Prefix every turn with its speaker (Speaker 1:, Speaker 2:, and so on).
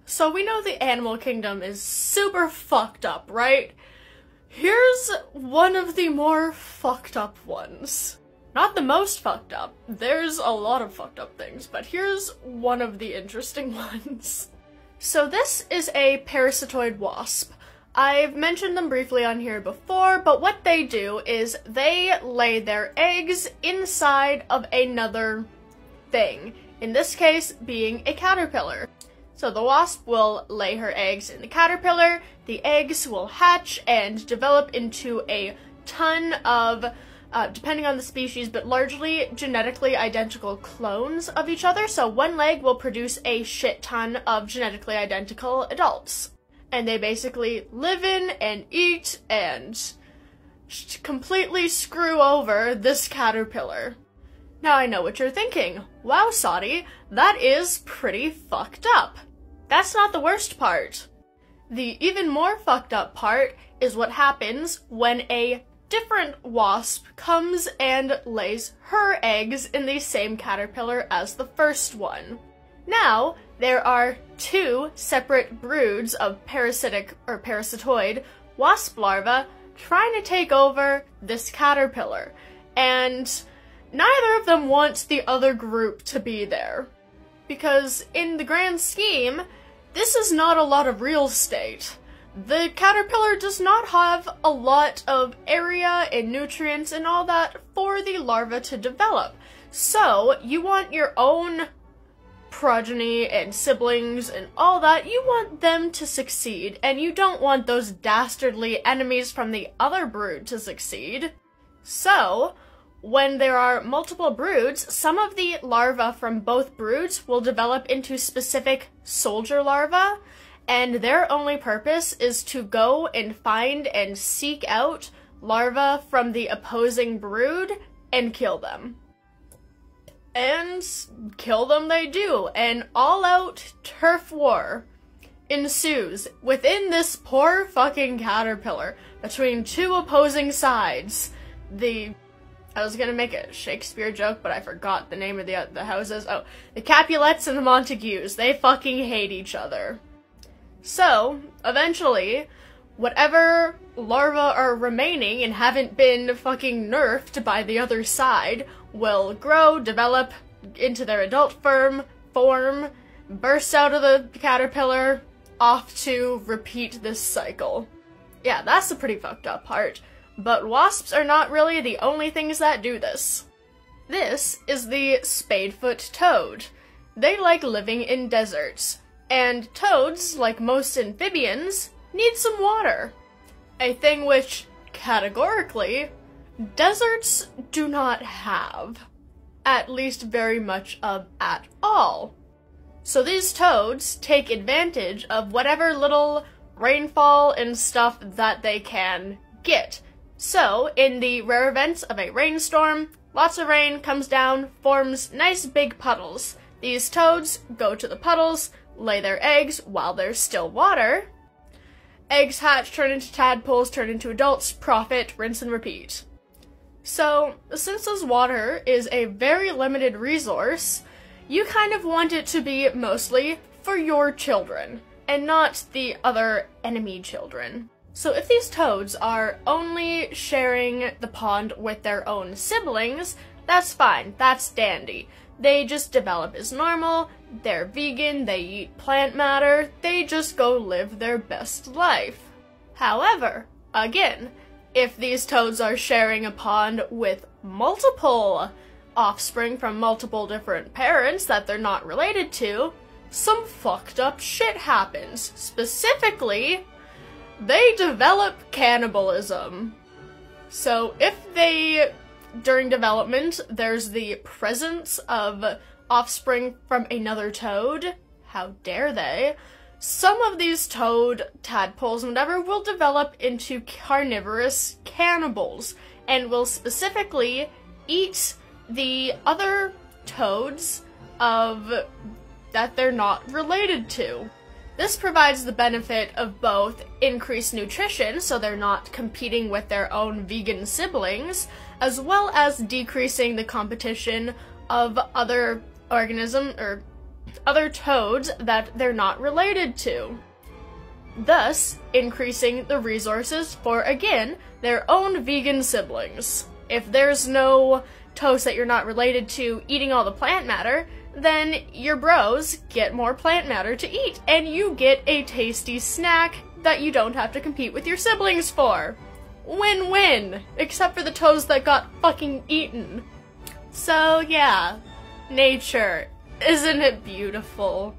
Speaker 1: So we know the animal kingdom is super fucked up, right? Here's one of the more fucked up ones. Not the most fucked up. There's a lot of fucked up things, but here's one of the interesting ones. So this is a parasitoid wasp. I've mentioned them briefly on here before, but what they do is they lay their eggs inside of another thing. In this case, being a caterpillar. So the wasp will lay her eggs in the caterpillar, the eggs will hatch and develop into a ton of, depending on the species, but largely genetically identical clones of each other. So one leg will produce a shit ton of genetically identical adults. And they basically live in and eat and completely screw over this caterpillar. Now I know what you're thinking. Wow, Saudi, that is pretty fucked up. That's not the worst part. The even more fucked up part is what happens when a different wasp comes and lays her eggs in the same caterpillar as the first one. Now, there are two separate broods of parasitic or parasitoid wasp larvae trying to take over this caterpillar, and neither of them wants the other group to be there. Because in the grand scheme, this is not a lot of real estate. The caterpillar does not have a lot of area and nutrients and all that for the larva to develop. So, you want your own progeny and siblings and all that, you want them to succeed, and you don't want those dastardly enemies from the other brood to succeed. So, when there are multiple broods, some of the larvae from both broods will develop into specific soldier larvae, and their only purpose is to go and find and seek out larvae from the opposing brood and kill them. And kill them they do. An all-out turf war ensues within this poor fucking caterpillar between two opposing sides. I was gonna make a Shakespeare joke, but I forgot the name of the houses. Oh, the Capulets and the Montagues. They fucking hate each other. So, eventually, whatever larvae are remaining and haven't been fucking nerfed by the other side will grow, develop into their adult form, burst out of the caterpillar, off to repeat this cycle. Yeah, that's the pretty fucked up part. But wasps are not really the only things that do this. This is the spadefoot toad. They like living in deserts, and toads, like most amphibians, need some water. A thing which, categorically, deserts do not have. At least very much of at all. So these toads take advantage of whatever little rainfall and stuff that they can get. So, in the rare events of a rainstorm, lots of rain comes down, forms nice big puddles. These toads go to the puddles, lay their eggs while there's still water. Eggs hatch, turn into tadpoles, turn into adults, profit, rinse and repeat. So, since this water is a very limited resource, you kind of want it to be mostly for your children, and not the other enemy children. So if these toads are only sharing the pond with their own siblings, that's fine, that's dandy. They just develop as normal, they're vegan, they eat plant matter, they just go live their best life. However, again, if these toads are sharing a pond with multiple offspring from multiple different parents that they're not related to, some fucked up shit happens. Specifically, they develop cannibalism. So if during development, there's the presence of offspring from another toad, how dare they, some of these toad tadpoles and whatever will develop into carnivorous cannibals, and will specifically eat the other toads that they're not related to. This provides the benefit of both increased nutrition, so they're not competing with their own vegan siblings, as well as decreasing the competition of other organisms, or other toads that they're not related to, thus increasing the resources for, again, their own vegan siblings. If there's no toads that you're not related to eating all the plant matter, then your bros get more plant matter to eat, and you get a tasty snack that you don't have to compete with your siblings for. Win-win! Except for the toads that got fucking eaten. So yeah, nature. Isn't it beautiful?